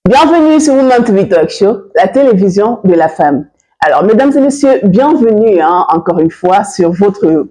Bienvenue sur Woman TV Talk Show, la télévision de la femme. Alors, mesdames et messieurs, bienvenue encore une fois sur votre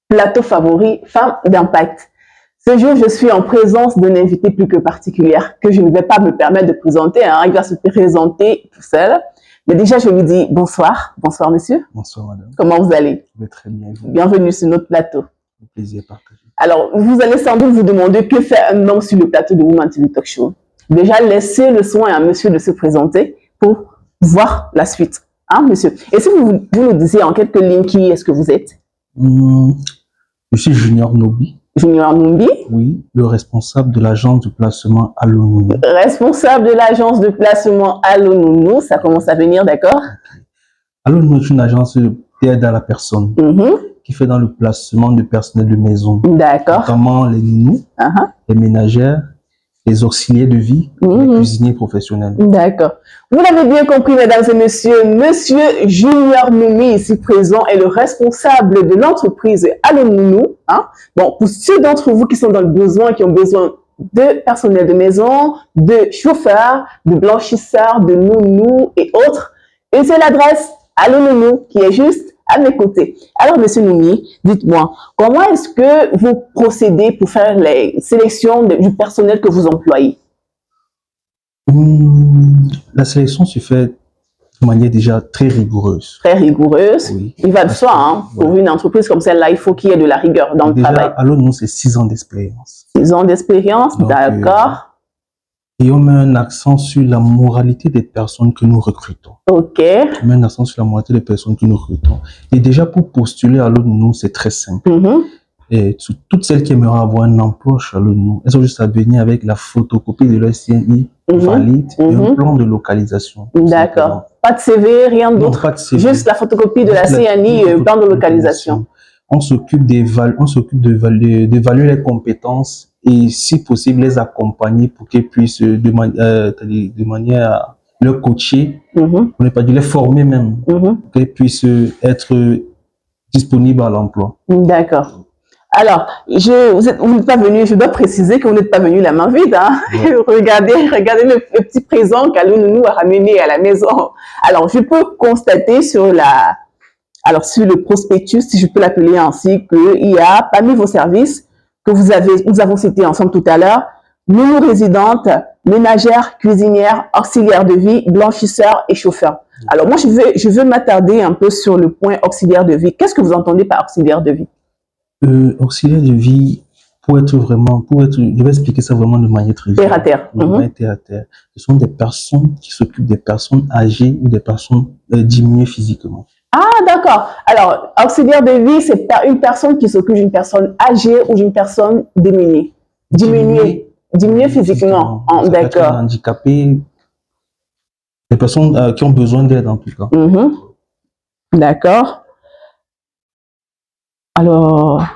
plateau favori, Femmes d'Impact. Ce jour, je suis en présence d'un invité plus que particulière que je ne vais pas me permettre de présenter. Il va se présenter tout seul. Mais déjà, je lui dis bonsoir. Bonsoir, monsieur. Bonsoir, madame. Comment vous allez? Je vais très bien. Bienvenue sur notre plateau. Le plaisir partagé. Alors, vous allez sans doute vous demander que fait un homme sur le plateau de Woman TV Talk Show. Déjà, laissez le soin à monsieur de se présenter pour voir la suite. Hein, monsieur? Et si vous nous disiez en quelques lignes qui est-ce que vous êtes? Je suis Junior Nobi. Junior Nobi? Oui, le responsable de l'agence de placement Allo Nounou. Responsable de l'agence de placement Allo Nounou, ça commence à venir, d'accord? Okay. Allo Nounou est une agence d'aide à la personne qui fait dans le placement de personnel de maison. D'accord. Notamment les nounous, les ménagères, les auxiliaires de vie, les cuisiniers professionnels. D'accord. Vous l'avez bien compris, mesdames et messieurs, monsieur Junior Noumi, ici présent, est le responsable de l'entreprise Allo Nounou. Bon, pour ceux d'entre vous qui sont dans le besoin, qui ont besoin de personnel de maison, de chauffeurs, de blanchisseurs, de nounous et autres, une seule adresse, Allo Nounou, qui est juste à mes côtés. Alors, monsieur Noumi, dites-moi, comment est-ce que vous procédez pour faire les sélections du personnel que vous employez? La sélection se fait de manière déjà très rigoureuse. Très rigoureuse. Oui. Il va de soi, pour une entreprise comme celle-là, il faut qu'il y ait de la rigueur dans le travail. Allo Nounou, c'est 6 ans d'expérience. 6 ans d'expérience, d'accord. Et on met un accent sur la moralité des personnes que nous recrutons. Ok. On met un accent sur la moralité des personnes que nous recrutons. Et déjà, pour postuler à Allo Nounou, c'est très simple. Et toutes celles qui aimeraient avoir un emploi chez Allo Nounou, elles ont juste à venir avec la photocopie de leur CNI valide et un plan de localisation. D'accord. Pas de CV, rien d'autre. Pas de CV. Juste la photocopie de la CNI et plan de localisation. On s'occupe d'évaluer les compétences et, si possible, les accompagner pour qu'elles puissent, de manière à leur coacher, on n'est pas dit les former même, pour qu'elles puissent être disponibles à l'emploi. D'accord. Alors, vous n'êtes pas venu, je dois préciser que vous n'êtes pas venu la main vide. Ouais. regardez le petit présent qu'Allo Nounou a ramené à la maison. Alors, je peux constater sur le prospectus, si je peux l'appeler ainsi, qu'il y a parmi vos services que nous avons cités ensemble tout à l'heure, nounou résidente, ménagère, cuisinière, auxiliaire de vie, blanchisseur et chauffeur. Alors, moi, je veux m'attarder un peu sur le point auxiliaire de vie. Qu'est-ce que vous entendez par auxiliaire de vie? Auxiliaire de vie, je vais expliquer ça vraiment de manière très terre à terre. Terre à terre. Ce sont des personnes qui s'occupent des personnes âgées ou des personnes diminuées physiquement. Ah, d'accord. Alors, auxiliaire de vie, c'est une personne qui s'occupe d'une personne âgée ou d'une personne diminuée. Diminuée physiquement. D'accord. Handicapées, des personnes qui ont besoin d'aide en tout cas. D'accord. Alors,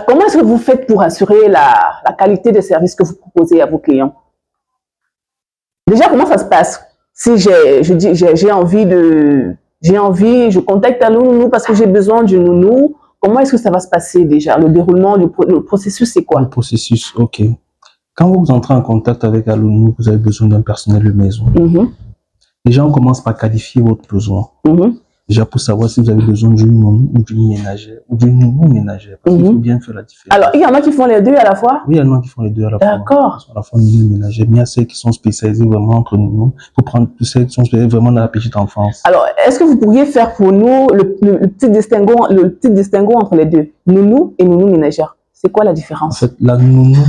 comment est-ce que vous faites pour assurer la qualité des services que vous proposez à vos clients? Déjà, comment ça se passe? Si j'ai envie, je contacte Allo Nounou parce que j'ai besoin du nounou. Comment est-ce que ça va se passer déjà? Le déroulement du processus, c'est quoi? Le processus, ok. Quand vous entrez en contact avec Allo Nounou, vous avez besoin d'un personnel de maison. Déjà, on commence par qualifier votre besoin. Déjà, pour savoir si vous avez besoin d'une nounou ou d'une ménagère, ou d'une nounou ménagère, parce qu'il faut bien faire la différence. Alors, il y en a qui font les deux à la fois? Oui, il y en a qui font les deux à la fois. D'accord. À la fois nounou ménagère, mais il y a celles qui sont spécialisées vraiment entre nounous, pour prendre celles qui sont spécialisées vraiment dans la petite enfance. Alors, est-ce que vous pourriez faire pour nous le petit distinguo entre les deux, nounou et nounou ménagère? C'est quoi la différence? En fait, la nounou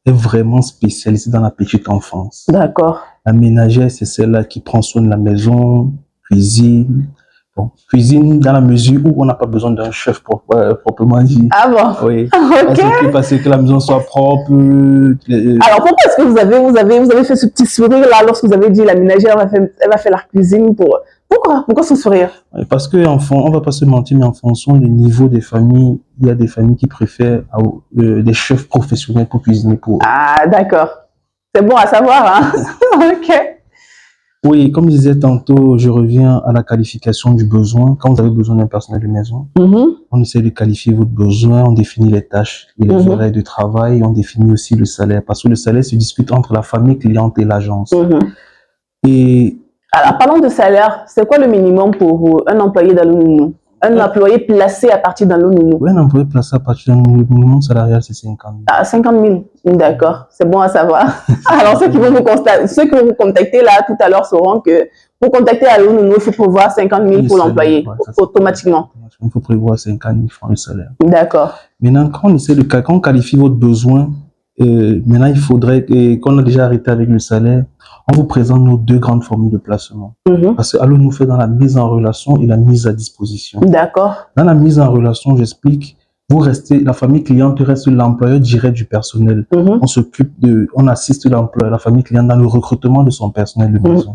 est vraiment spécialisée dans la petite enfance. D'accord. La ménagère, c'est celle-là qui prend soin de la maison, cuisine. Bon, cuisine dans la mesure où on n'a pas besoin d'un chef proprement dit. Ah bon? Oui. Ok. Parce que la maison soit propre. Alors pourquoi est-ce que vous avez fait ce petit sourire là lorsque vous avez dit la ménagère elle va faire la cuisine pourquoi ce sourire? Parce que on va pas se mentir, mais en fonction des niveaux des familles, il y a des familles qui préfèrent des chefs professionnels pour cuisiner pour eux. Ah d'accord. C'est bon à savoir, hein? Ok. Oui, comme je disais tantôt, je reviens à la qualification du besoin. Quand vous avez besoin d'un personnel de maison, on essaie de qualifier votre besoin, on définit les tâches et les horaires de travail, on définit aussi le salaire, parce que le salaire se discute entre la famille cliente et l'agence. Et alors, parlons de salaire, c'est quoi le minimum pour un employé d'Allo-Nounou? Un employé placé à partir d'Allo-Nounou? Oui, un employé placé à partir d'Allo-Nounou, le minimum salarial, c'est 50 000. Ah, 50 000, d'accord, c'est bon à savoir. Alors, ceux qui vont vous contacter là tout à l'heure sauront que pour contacter Allo-Nounou, il faut prévoir 50 000 pour l'employé, automatiquement. Il faut prévoir 50 000 francs de salaire. D'accord. Maintenant, quand on qualifie votre besoin, maintenant, il faudrait qu'on a déjà arrêté avec le salaire, on vous présente nos deux grandes formules de placement. Parce que Allo nous fait dans la mise en relation et la mise à disposition. D'accord. Dans la mise en relation, j'explique, la famille cliente reste l'employeur direct du personnel. On assiste l'employeur, la famille cliente dans le recrutement de son personnel de maison.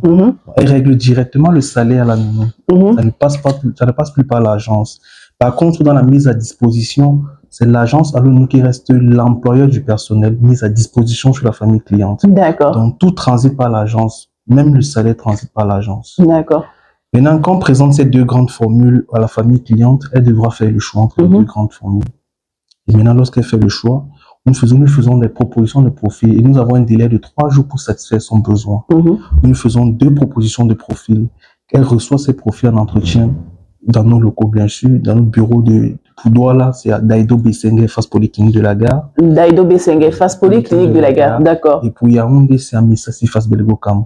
Elle règle directement le salaire à la nounou. Ça ne passe plus par l'agence. Par contre, dans la mise à disposition, c'est l'agence Allo-Nounou qui reste l'employeur du personnel mise à disposition sur la famille cliente. D'accord. Donc, tout transite par l'agence. Même le salaire transite par l'agence. D'accord. Maintenant, quand on présente ces deux grandes formules à la famille cliente, elle devra faire le choix entre les deux grandes formules. Et maintenant, lorsqu'elle fait le choix, nous faisons des propositions de profil et nous avons un délai de 3 jours pour satisfaire son besoin. Nous faisons 2 propositions de profil. Elle reçoit ces profils en entretien dans nos locaux, bien sûr, dans notre bureau de Poudoua, c'est à Daido Bessengue, face Polyclinique de la Gare. Daido Bessengue, face Polyclinique de la Gare, d'accord. Et pour Yaoundé, c'est à Missassi, face Belgokam.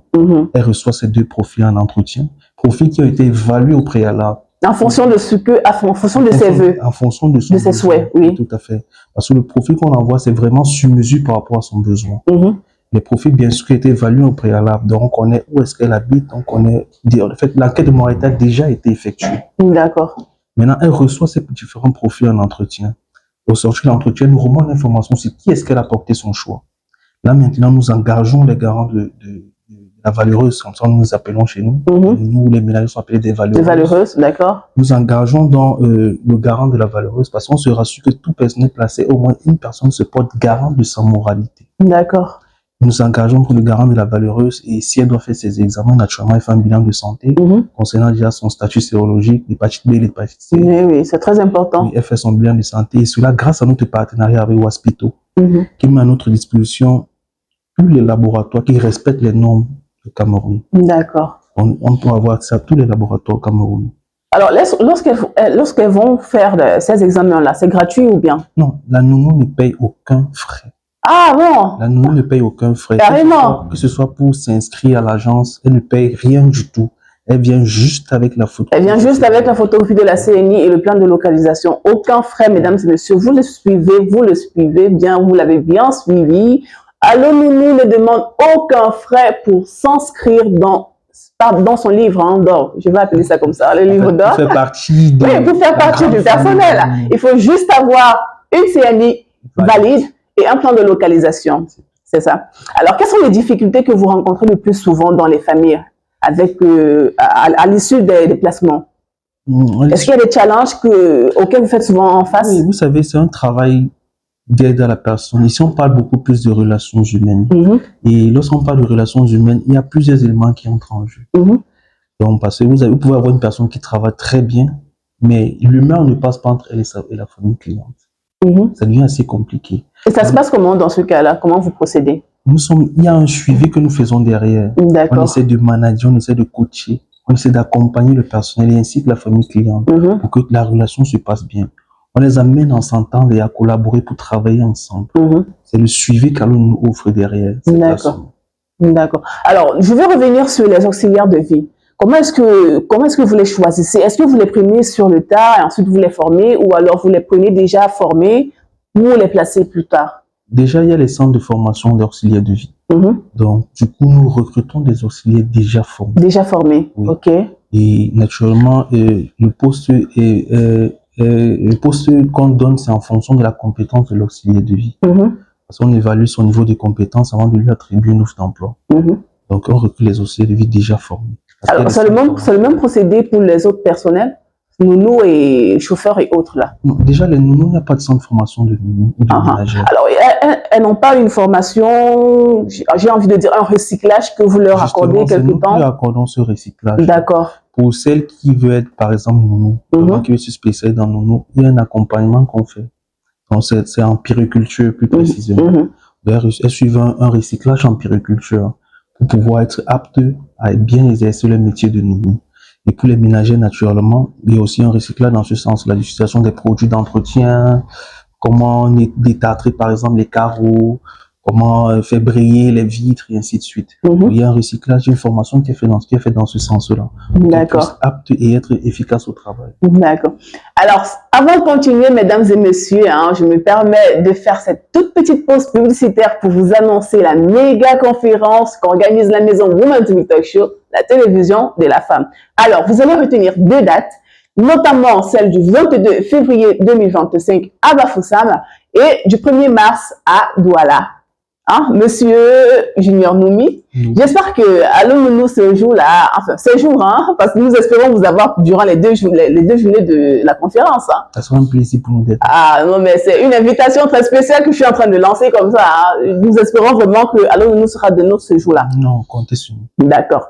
Elle reçoit ces 2 profils en entretien. Profils qui ont été évalués au préalable. En fonction de ses vœux. En fonction de ses souhaits, oui. Tout à fait. Parce que le profil qu'on envoie, c'est vraiment sur mesure par rapport à son besoin. Les profils, bien sûr, qui ont été évalués au préalable. Donc, on connaît où est-ce qu'elle habite. On connaît, en fait, l'enquête de moralité a déjà été effectuée. D'accord. Maintenant, elle reçoit ces différents profils en entretien. Au sortir de l'entretien, nous remonte l'information sur qui est-ce qu'elle a porté son choix. Là, maintenant, nous engageons les garants de la valeureuse, comme ça nous nous appelons chez nous. Nous, les ménages sont appelés des valeureuses. Des valeureuses, d'accord. Nous engageons dans le garant de la valeureuse parce qu'on se rassure que tout personnel placé, au moins une personne se porte garant de sa moralité. D'accord. Nous engageons pour le garant de la valeureuse et si elle doit faire ses examens, naturellement, elle fait un bilan de santé concernant déjà son statut sérologique, l'hépatite B et l'hépatite C. Oui, c'est très important. Oui, elle fait son bilan de santé et cela grâce à notre partenariat avec Waspito qui met à notre disposition tous les laboratoires qui respectent les normes du Cameroun. D'accord. On peut avoir accès à tous les laboratoires au Cameroun. Alors, lorsqu'elles vont faire ces examens-là, c'est gratuit ou bien? Non, la nounou ne paye aucun frais. Ah bon? La nounou ne paye aucun frais. Carrément. Que ce soit pour s'inscrire à l'agence, elle ne paye rien du tout. Elle vient juste avec la photo. Elle vient juste avec la photographie de la CNI et le plan de localisation. Aucun frais, mesdames et messieurs. Vous le suivez bien, vous l'avez bien suivi. Allo-Nounou ne demande aucun frais pour s'inscrire dans son livre d'or. Je vais appeler ça comme ça, le livre d'or. Pour faire partie du personnel. Il faut juste avoir une CNI valide et un plan de localisation. C'est ça. Alors, quelles sont les difficultés que vous rencontrez le plus souvent dans les familles à l'issue des placements? Est-ce qu'il y a des challenges auxquels vous faites souvent en face? Oui, vous savez, c'est un travail d'aide à la personne. Ici, on parle beaucoup plus de relations humaines. Et lorsqu'on parle de relations humaines, il y a plusieurs éléments qui entrent en jeu. Donc, parce que vous pouvez avoir une personne qui travaille très bien, mais l'humain ne passe pas entre elle et la famille cliente. Ça devient assez compliqué. Et ça se passe comment dans ce cas-là? Comment vous procédez? Il y a un suivi que nous faisons derrière. On essaie de manager, on essaie de coacher, on essaie d'accompagner le personnel et ainsi que la famille cliente pour que la relation se passe bien. On les amène à s'entendre et à collaborer pour travailler ensemble. C'est le suivi qu'Allo nous offre derrière. D'accord. Alors, je vais revenir sur les auxiliaires de vie. Comment est-ce que vous les choisissez? Est-ce que vous les prenez sur le tas et ensuite vous les formez ou alors vous les prenez déjà formés pour les placer plus tard? Déjà, il y a les centres de formation d'auxiliaires de vie. Donc, du coup, nous recrutons des auxiliaires déjà formés. Déjà formés, ok. Et naturellement, le poste qu'on donne, c'est en fonction de la compétence de l'auxiliaire de vie. Parce qu'on évalue son niveau de compétence avant de lui attribuer une offre d'emploi. Donc, on recrute les auxiliaires de vie déjà formés. Alors, c'est le même procédé pour les autres personnels? nounous et chauffeurs et autres là? Non, déjà, les nounous, il n'y a pas de centre de formation de nounous ou de ménagères. Alors, elles n'ont pas une formation, j'ai envie de dire un recyclage que vous leur accordez quelque temps? Nous leur accordons ce recyclage. D'accord. Pour celles qui veulent être, par exemple, nounou, qui veulent se spécialiser dans nounou, il y a un accompagnement qu'on fait. Donc, c'est en périculture plus précisément. D'ailleurs, elles suivent un recyclage en périculture pour pouvoir être aptes à bien exercer le métier de nounou. Et pour les ménagers, naturellement, il y a aussi un recyclage dans ce sens, l'utilisation des produits d'entretien, comment détartrer par exemple les carreaux, comment faire briller les vitres et ainsi de suite. Il y a un recyclage, une formation qui est faite dans ce sens-là. D'accord. Apte et être efficace au travail. D'accord. Alors, avant de continuer, mesdames et messieurs, je me permets de faire cette toute petite pause publicitaire pour vous annoncer la méga conférence qu'organise la maison Women to Talk Show, la télévision de la femme. Alors, vous allez retenir 2 dates, notamment celle du 22 février 2025 à Bafoussam et du 1er mars à Douala. Monsieur Junior Noumi, j'espère que Allô Nounou ce jour-là, enfin ce jour, parce que nous espérons vous avoir durant les deux journées de la conférence. Ça sera un plaisir pour nous d'être. Non, mais c'est une invitation très spéciale que je suis en train de lancer comme ça. Nous espérons vraiment que Allô Nounou sera de nous ce jour-là. Non, comptez sur nous. D'accord.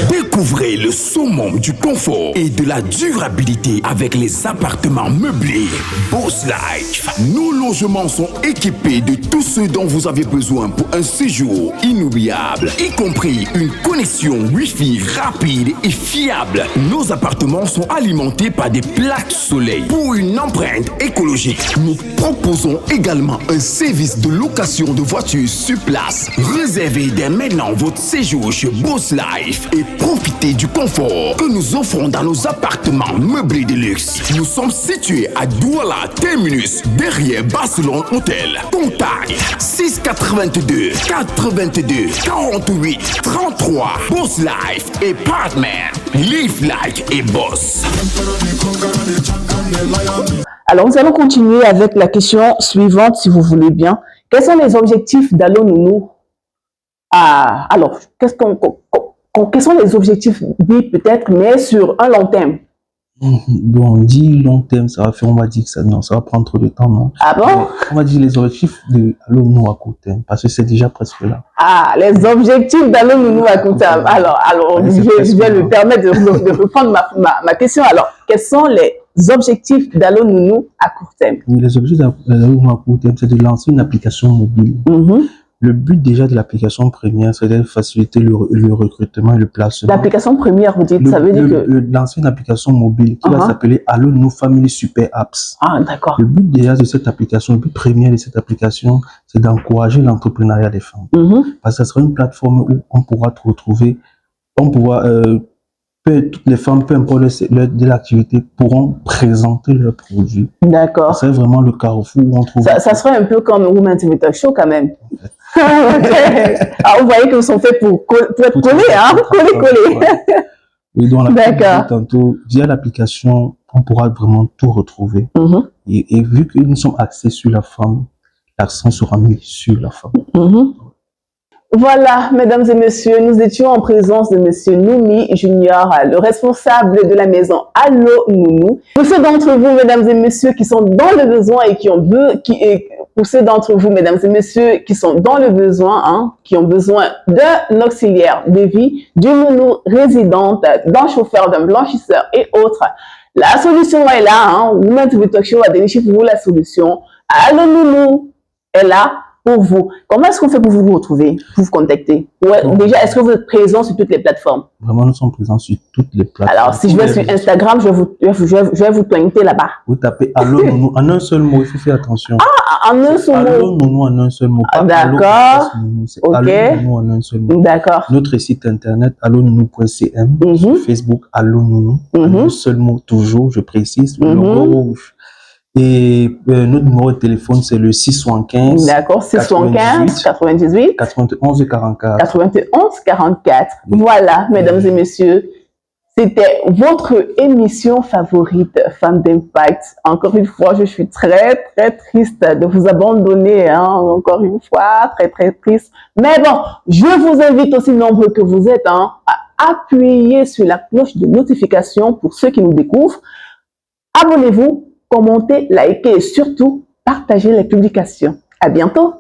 Découvrez le summum du confort et de la durabilité avec les appartements meublés Boss Life. Nos logements sont équipés de tout ce dont vous avez besoin pour un séjour inoubliable, y compris une connexion Wi-Fi rapide et fiable. Nos appartements sont alimentés par des plaques soleil. Pour une empreinte écologique, nous proposons également un service de location de voitures sur place. Réservez dès maintenant votre séjour chez Boss Life et profitez du confort que nous offrons dans nos appartements meublés de luxe. Nous sommes situés à Douala Terminus, derrière Barcelone Hôtel. Contact 682 82 48 33. Boss Life et Partner. Live like et Boss. Alors, nous allons continuer avec la question suivante, si vous voulez bien. Quels sont les objectifs d'Allô Nounou? Alors, quels sont les objectifs, oui, peut-être, mais sur un long terme? Bon, on dit long terme, ça va faire, on va dire que ça va prendre trop de temps, non? Ah bon? On va dire les objectifs de Allô Nounou à court terme, parce que c'est déjà presque là. Les objectifs d'Allô Nounou à court terme. Alors, je vais me permettre de reprendre ma question. Alors, quels sont les objectifs d'Allô Nounou à court terme? Oui, les objectifs d'Allô Nounou à court terme, c'est de lancer une application mobile. Le but déjà de l'application première, c'est de faciliter le recrutement et le placement. L'application première, vous dites, ça veut dire que... Lancer une application mobile qui va s'appeler Allô Nounou Family Super Apps. D'accord. Le but déjà de cette application, le but premier de cette application, c'est d'encourager l'entrepreneuriat des femmes. Parce que ça sera une plateforme où on pourra retrouver, toutes les femmes, peu importe de l'activité, pourront présenter leurs produits. D'accord. C'est vraiment le carrefour où on trouve... Ça serait un peu comme Women to Talk Show quand même. Vous voyez qu'ils sont faits pour être collés, coller. Et donc, tantôt, via l'application, on pourra vraiment tout retrouver. Et vu que nous sommes axés sur la femme, l'accent sera mis sur la femme. Voilà, mesdames et messieurs, nous étions en présence de monsieur Noumi Junior, le responsable de la maison Allô Nounou. Pour ceux d'entre vous, mesdames et messieurs, qui sont dans le besoin et pour ceux d'entre vous, mesdames et messieurs, qui sont dans le besoin, qui ont besoin d'un auxiliaire de vie, d'une nounou résidente, d'un chauffeur, d'un blanchisseur et autres, la solution est là. Women to Talk Show a déniché pour vous la solution. Allô Nounou est là pour vous. Comment est-ce qu'on fait pour vous retrouver, pour vous contacter? Déjà, est-ce que vous êtes présent sur toutes les plateformes? Vraiment, nous sommes présents sur toutes les plateformes. Alors, si je vais sur Instagram, je vais vous pointer là-bas. Vous tapez Allô Nounou en un seul mot, il faut faire attention. En un seul mot. Allô Nounou en un seul mot. D'accord. C'est Allô Nounou en un seul mot. D'accord. Notre site internet allonounou.cm, sur Facebook Allô Nounou, un seul mot toujours, je précise, le logo rouge. Et notre numéro de téléphone, c'est le 675. D'accord, 675 98 91 44. 91 44. Voilà, mesdames et messieurs, c'était votre émission favorite, Femmes d'Impact. Encore une fois, je suis très, très triste de vous abandonner. Encore une fois, très, très triste. Mais bon, je vous invite aussi, nombreux que vous êtes, appuyez sur la cloche de notification pour ceux qui nous découvrent. Abonnez-vous, commentez, likez et surtout, partagez les publications. À bientôt!